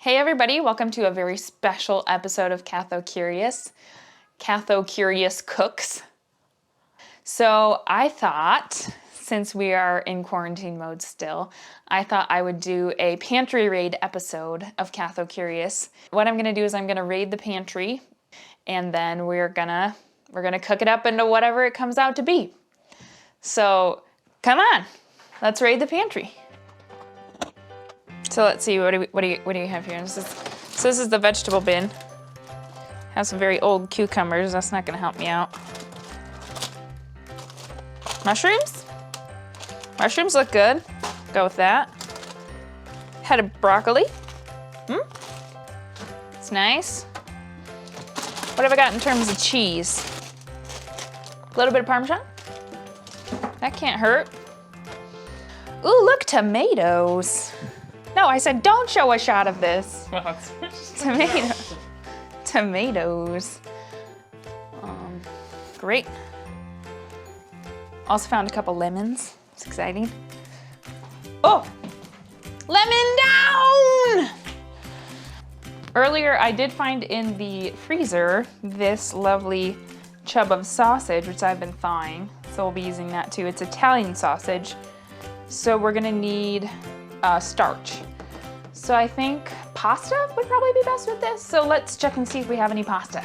Hey everybody, welcome to a very special episode of CathoCurious Cooks. So I thought, since we are in quarantine mode still, I thought I would do a pantry raid episode of CathoCurious. What I'm gonna do is I'm gonna raid the pantry, and then we're gonna cook it up into whatever it comes out to be. So come on, let's raid the pantry. So let's see, what do you have here? This is the vegetable bin. Have some very old cucumbers. That's not gonna help me out. Mushrooms? Mushrooms look good. Go with that. Head of broccoli. It's nice. What have I got in terms of cheese? A little bit of Parmesan. That can't hurt. Ooh, look, tomatoes. No, I said don't show a shot of this. Tomatoes. Great. Also found a couple lemons. It's exciting. Oh, lemon down! Earlier, I did find in the freezer this lovely chub of sausage, which I've been thawing. So we'll be using that too. It's Italian sausage. So we're gonna need starch. So I think pasta would probably be best with this. So let's check and see if we have any pasta.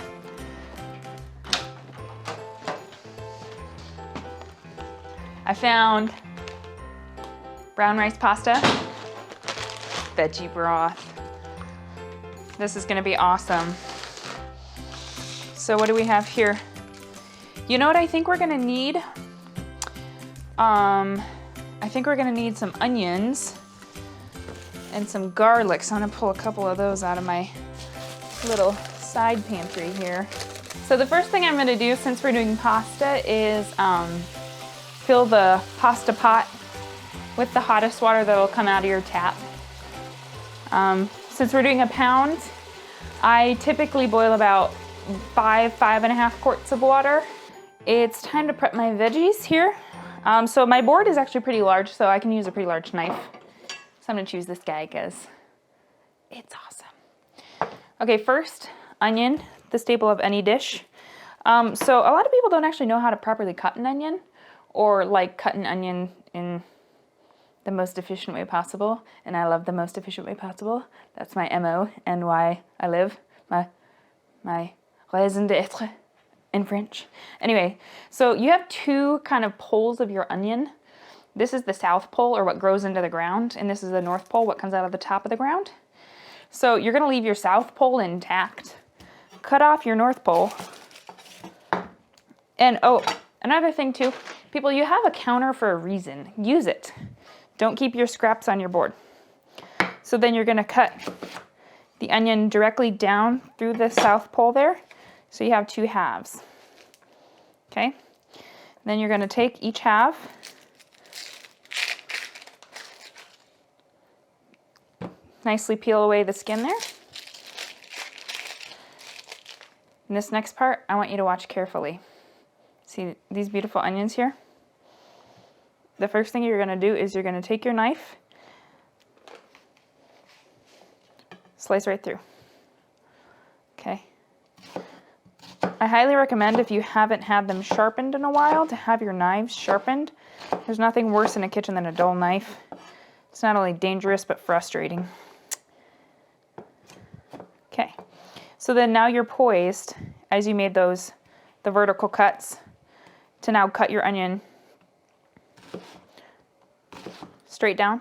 I found brown rice pasta, veggie broth. This is gonna be awesome. So what do we have here? You know what I think we're gonna need? I think we're gonna need some onions and some garlic. So I'm gonna pull a couple of those out of my little side pantry here. So the first thing I'm gonna do, since we're doing pasta, is fill the pasta pot with the hottest water that'll come out of your tap. Since we're doing a pound, I typically boil about 5.5 quarts of water. It's time to prep my veggies here. So my board is actually pretty large, so I can use a pretty large knife. So I'm gonna choose this guy because it's awesome. Okay, first, onion, the staple of any dish. So a lot of people don't actually know how to properly cut an onion, or like cut an onion in the most efficient way possible. And I love the most efficient way possible. That's my MO and why I live, my raison d'être in French. Anyway, so you have two kind of poles of your onion. This is the south pole, or what grows into the ground, and this is the north pole, what comes out of the top of the ground. So you're gonna leave your south pole intact. Cut off your north pole. And oh, another thing too, people, you have a counter for a reason. Use it. Don't keep your scraps on your board. So then you're gonna cut the onion directly down through the south pole there. So you have two halves, okay? Then you're gonna take each half, nicely peel away the skin there. And this next part, I want you to watch carefully. See these beautiful onions here? The first thing you're gonna do is you're gonna take your knife, slice right through, okay? I highly recommend, if you haven't had them sharpened in a while, to have your knives sharpened. There's nothing worse in a kitchen than a dull knife. It's not only dangerous, but frustrating. Okay, so then now you're poised, as you made the vertical cuts, to now cut your onion straight down.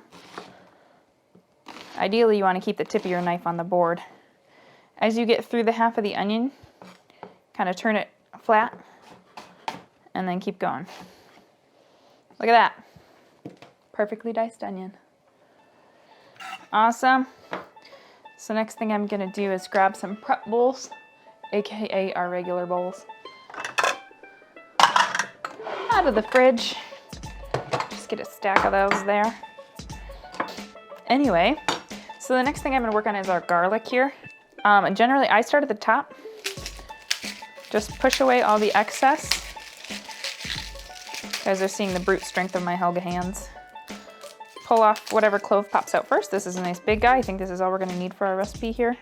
Ideally, you want to keep the tip of your knife on the board. As you get through the half of the onion, kind of turn it flat, and then keep going. Look at that. Perfectly diced onion. Awesome. So next thing I'm gonna do is grab some prep bowls, AKA our regular bowls, out of the fridge. Just get a stack of those there. Anyway, so the next thing I'm gonna work on is our garlic here. Generally, I start at the top. Just push away all the excess. You guys are seeing the brute strength of my Helga hands. pull off whatever clove pops out first. This is a nice big guy. I think this is all we're gonna need for our recipe here.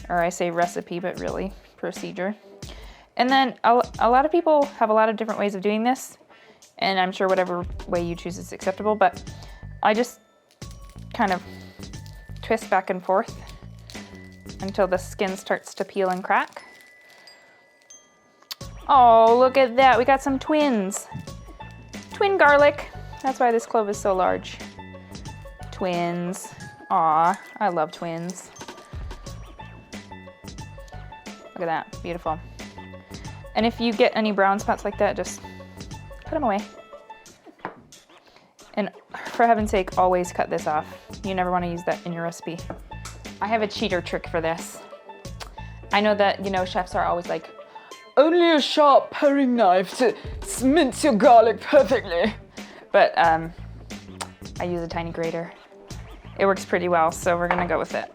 Or I say recipe, but really procedure. And then a lot of people have a lot of different ways of doing this, and I'm sure whatever way you choose is acceptable, but I just kind of twist back and forth until the skin starts to peel and crack. Oh, look at that. We got some twins. Twin garlic. That's why this clove is so large. Twins. Aw, I love twins. Look at that, beautiful. And if you get any brown spots like that, just put them away. And for heaven's sake, always cut this off. You never want to use that in your recipe. I have a cheater trick for this. I know that, you know, chefs are always like, only a sharp paring knife to mince your garlic perfectly. But I use a tiny grater. It works pretty well, so we're gonna go with it.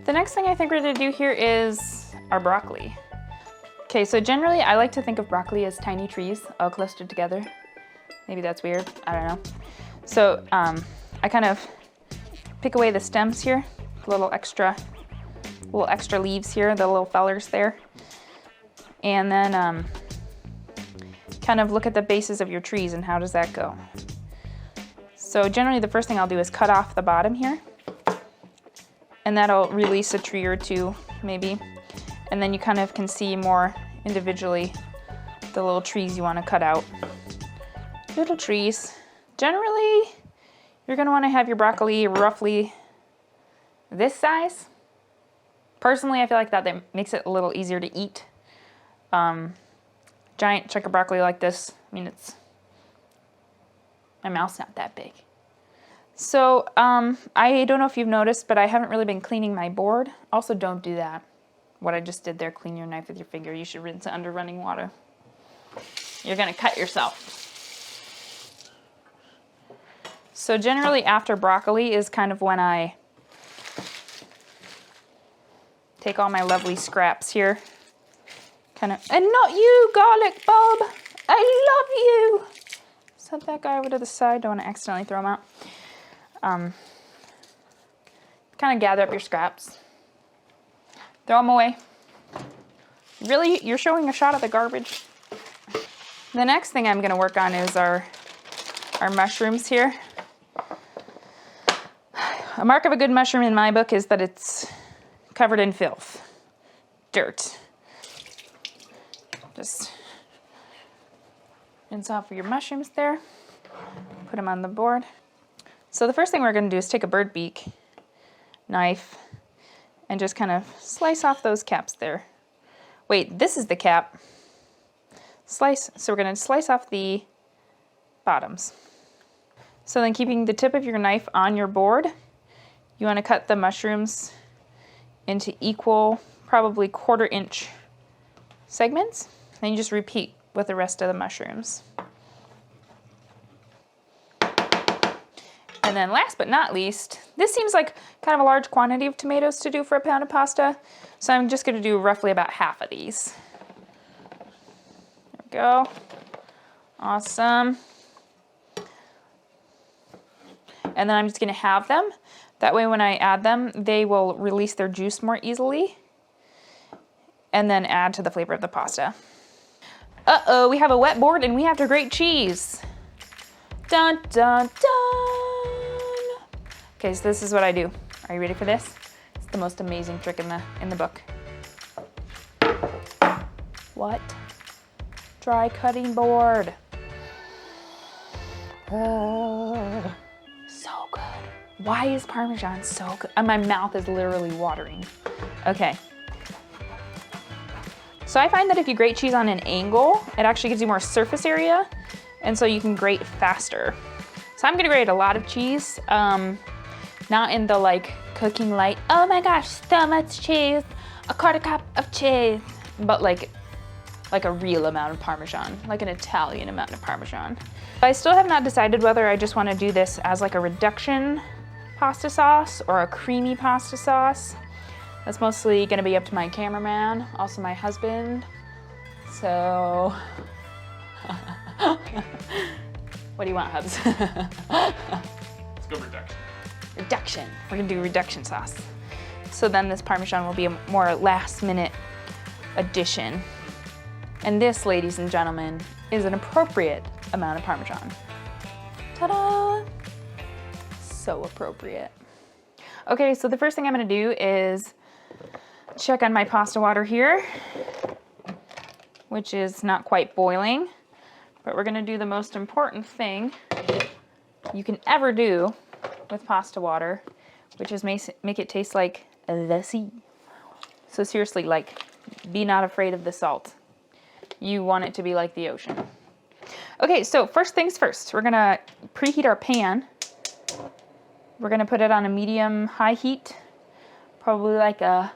The next thing I think we're gonna do here is our broccoli. Okay, so generally I like to think of broccoli as tiny trees all clustered together. Maybe that's weird, I don't know. So I kind of pick away the stems here, little extra leaves here, the little fellers there. And then kind of look at the bases of your trees and how does that go. So generally the first thing I'll do is cut off the bottom here. And that'll release a tree or two, maybe. And then you kind of can see more individually the little trees you want to cut out. Little trees. Generally, you're going to want to have your broccoli roughly this size. Personally, I feel like that makes it a little easier to eat. Giant chunk of broccoli like this, I mean, my mouth's not that big. So I don't know if you've noticed, but I haven't really been cleaning my board. Also, don't do that. What I just did there, clean your knife with your finger. You should rinse it under running water. You're gonna cut yourself. So generally after broccoli is kind of when I take all my lovely scraps here. Kind of, and not you, garlic bulb. I love you. Set that guy over to the side. Don't want to accidentally throw him out. Kind of gather up your scraps. Throw them away. Really, you're showing a shot at the garbage. The next thing I'm going to work on is our mushrooms here. A mark of a good mushroom in my book is that it's covered in filth, dirt. Just rinse off your mushrooms there. Put them on the board. So the first thing we're going to do is take a bird beak knife and just kind of slice off those caps there. Wait, this is the cap. Slice, so we're going to slice off the bottoms. So then keeping the tip of your knife on your board, you want to cut the mushrooms into equal, probably 1/4 inch segments. Then you just repeat with the rest of the mushrooms. And then last but not least, this seems like kind of a large quantity of tomatoes to do for a pound of pasta. So I'm just gonna do roughly about half of these. There we go. Awesome. And then I'm just gonna have them. That way when I add them, they will release their juice more easily. And then add to the flavor of the pasta. Uh-oh, we have a wet board and we have to grate cheese. Dun, dun, dun. Okay, so this is what I do. Are you ready for this? It's the most amazing trick in the book. What? Dry cutting board. So good. Why is Parmesan so good? And my mouth is literally watering. Okay. So I find that if you grate cheese on an angle, it actually gives you more surface area, and so you can grate faster. So I'm gonna grate a lot of cheese, not in the like cooking light, oh my gosh, so much cheese, a 1/4 cup of cheese, but like a real amount of Parmesan, like an Italian amount of Parmesan. I still have not decided whether I just wanna do this as like a reduction pasta sauce or a creamy pasta sauce. That's mostly gonna be up to my cameraman, also my husband. So, What do you want, Hubs? Let's go reduction. Reduction. We're gonna do reduction sauce. So then this Parmesan will be a more last minute addition. And this, ladies and gentlemen, is an appropriate amount of Parmesan. Ta-da! So appropriate. Okay, so the first thing I'm gonna do is check on my pasta water here, which is not quite boiling, but we're gonna do the most important thing you can ever do with pasta water, which is make it taste like the sea. So seriously, like, be not afraid of the salt. You want it to be like the ocean. Okay, so first things first, we're gonna preheat our pan. We're gonna put it on a medium-high heat, probably like a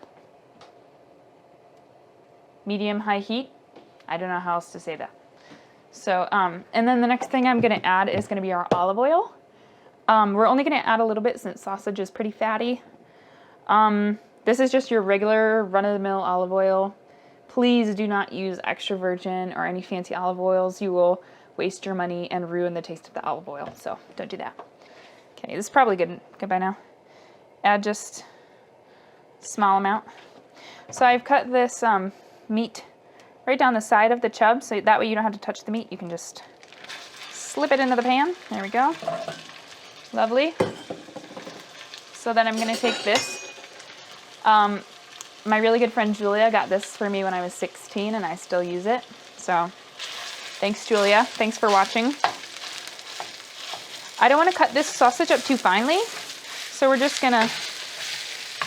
medium-high heat. I don't know how else to say that. So, and then the next thing I'm gonna add is gonna be our olive oil. We're only gonna add a little bit since sausage is pretty fatty. This is just your regular run-of-the-mill olive oil. Please do not use extra virgin or any fancy olive oils. You will waste your money and ruin the taste of the olive oil, so don't do that. Okay, this is probably good by now. Add just a small amount. So I've cut this meat right down the side of the chub, so that way you don't have to touch the meat. You can just slip it into the pan. There we go. Lovely. So then I'm gonna take this. My really good friend Julia got this for me when I was 16 and I still use it. So thanks, Julia. Thanks for watching. I don't want to cut this sausage up too finely, so we're just gonna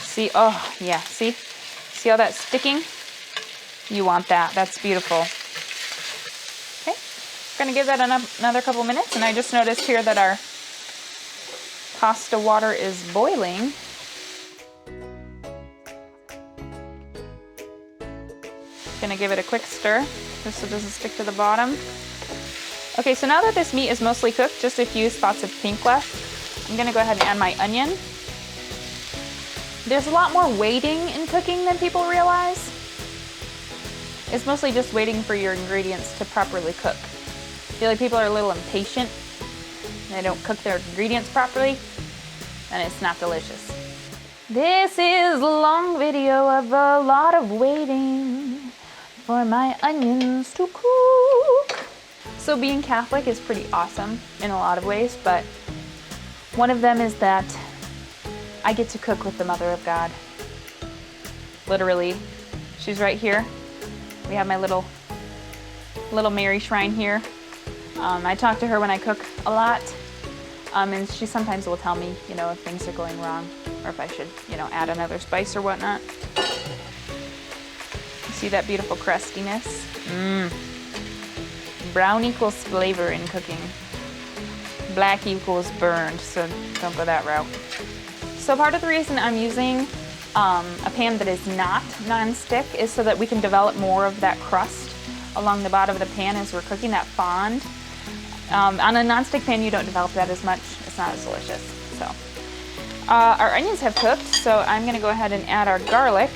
see. Oh yeah, see how that's sticking? You want that. That's beautiful. Okay, gonna give that another couple minutes, and I just noticed here that our pasta water is boiling. Gonna give it a quick stir just so it doesn't stick to the bottom. Okay, so now that this meat is mostly cooked, just a few spots of pink left, I'm gonna go ahead and add my onion. There's a lot more waiting in cooking than people realize. It's mostly just waiting for your ingredients to properly cook. I feel like people are a little impatient. They don't cook their ingredients properly, and it's not delicious. This is a long video of a lot of waiting for my onions to cook. So being Catholic is pretty awesome in a lot of ways, but one of them is that I get to cook with the Mother of God. Literally, she's right here. We have my little Mary shrine here. I talk to her when I cook a lot, and she sometimes will tell me, you know, if things are going wrong or if I should, you know, add another spice or whatnot. See that beautiful crustiness? Brown equals flavor in cooking. Black equals burned, so don't go that route. So part of the reason I'm using a pan that is not non-stick is so that we can develop more of that crust along the bottom of the pan as we're cooking, that fond. On a non-stick pan, you don't develop that as much. It's not as delicious. So our onions have cooked, so I'm gonna go ahead and add our garlic.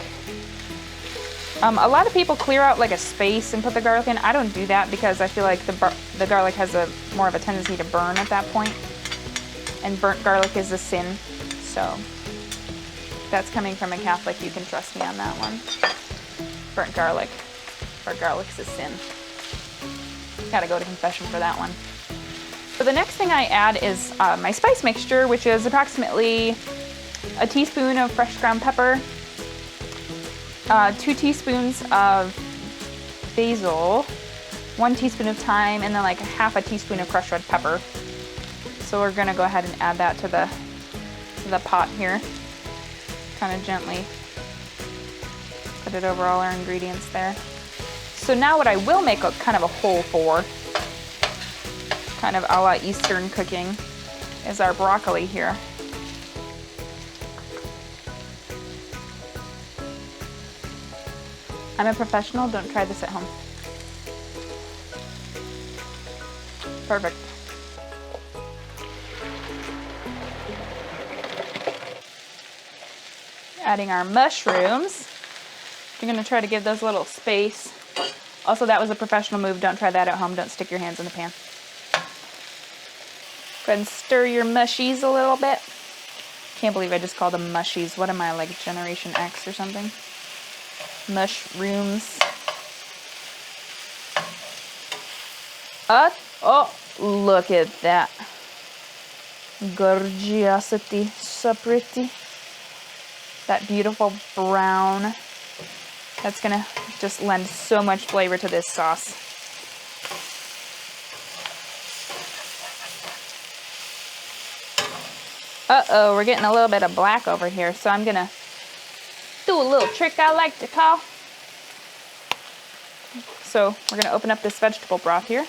A lot of people clear out like a space and put the garlic in. I don't do that because I feel like the garlic has more of a tendency to burn at that point, and burnt garlic is a sin. So that's coming from a Catholic. You can trust me on that one. Burnt garlic, or garlic's a sin. Gotta go to confession for that one. So the next thing I add is my spice mixture, which is approximately a teaspoon of fresh ground pepper, 2 teaspoons of basil, 1 teaspoon of thyme, and then like half a teaspoon of crushed red pepper. So we're gonna go ahead and add that to the pot here. Kind of gently put it over all our ingredients there. So now what I will make a kind of a hole for, kind of a la Eastern cooking, is our broccoli here. I'm a professional, don't try this at home. Perfect. Adding our mushrooms. We're gonna try to give those a little space Also, that was a professional move. Don't try that at home. Don't stick your hands in the pan. Go ahead and stir your mushies a little bit. Can't believe I just called them mushies. What am I, like Generation X or something? Mushrooms. Oh, look at that. Gorgeosity, so pretty. That beautiful brown. That's gonna just lend so much flavor to this sauce. Uh-oh, we're getting a little bit of black over here, so I'm gonna do a little trick I like to call. So we're gonna open up this vegetable broth here.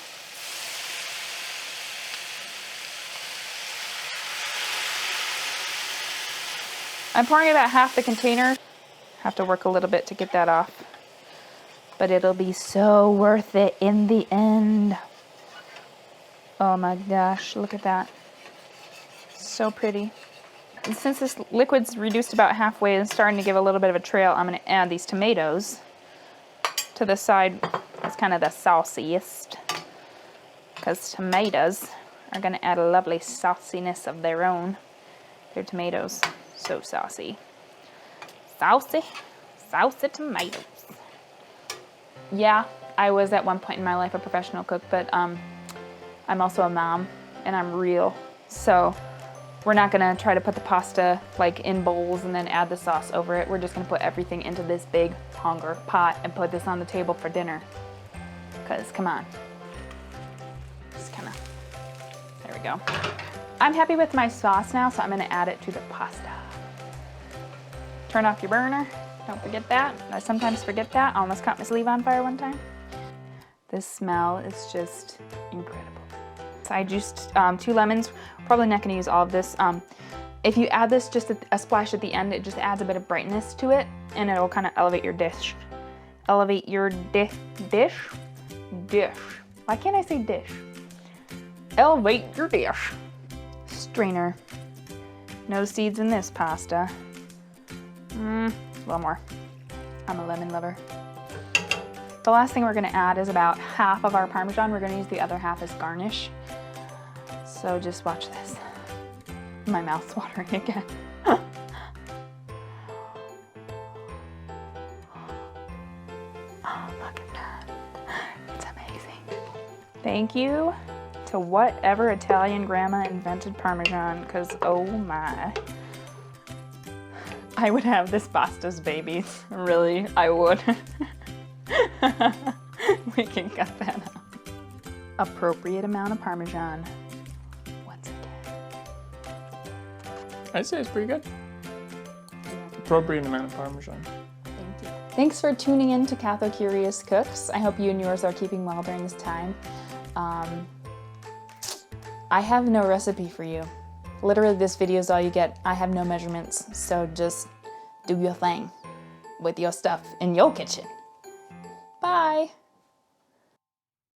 I'm pouring about half the container. Have to work a little bit to get that off, but it'll be so worth it in the end. Oh my gosh, look at that. So pretty. And since this liquid's reduced about halfway and starting to give a little bit of a trail, I'm gonna add these tomatoes to the side. It's kind of the sauciest, because tomatoes are gonna add a lovely sauciness of their own. They're tomatoes, so saucy. Saucy tomatoes. Yeah, I was at one point in my life a professional cook, but I'm also a mom and I'm real. So we're not gonna try to put the pasta like in bowls and then add the sauce over it. We're just gonna put everything into this big hunger pot and put this on the table for dinner. Cause come on, just kinda, there we go. I'm happy with my sauce now, so I'm gonna add it to the pasta. Turn off your burner, don't forget that. I sometimes forget that. I almost caught my sleeve on fire one time. This smell is just incredible. So I juiced 2 lemons. Probably not gonna use all of this. If you add this just a splash at the end, it just adds a bit of brightness to it, and it'll kind of elevate your dish. Elevate your dish. Why can't I say dish? Elevate your dish. Strainer. No seeds in this pasta. A little more. I'm a lemon lover. The last thing we're gonna add is about half of our Parmesan. We're gonna use the other half as garnish. So just watch this. My mouth's watering again. Oh, look at that. It's amazing. Thank you to whatever Italian grandma invented Parmesan, because oh my. I would have this pasta's babies. Really, I would. We can cut that out. Appropriate amount of Parmesan. Once again. I'd say it's pretty good. Appropriate amount of Parmesan. Thank you. Thanks for tuning in to CathoCurious Cooks. I hope you and yours are keeping well during this time. I have no recipe for you. Literally, this video is all you get. I have no measurements, so just do your thing with your stuff in your kitchen. Bye.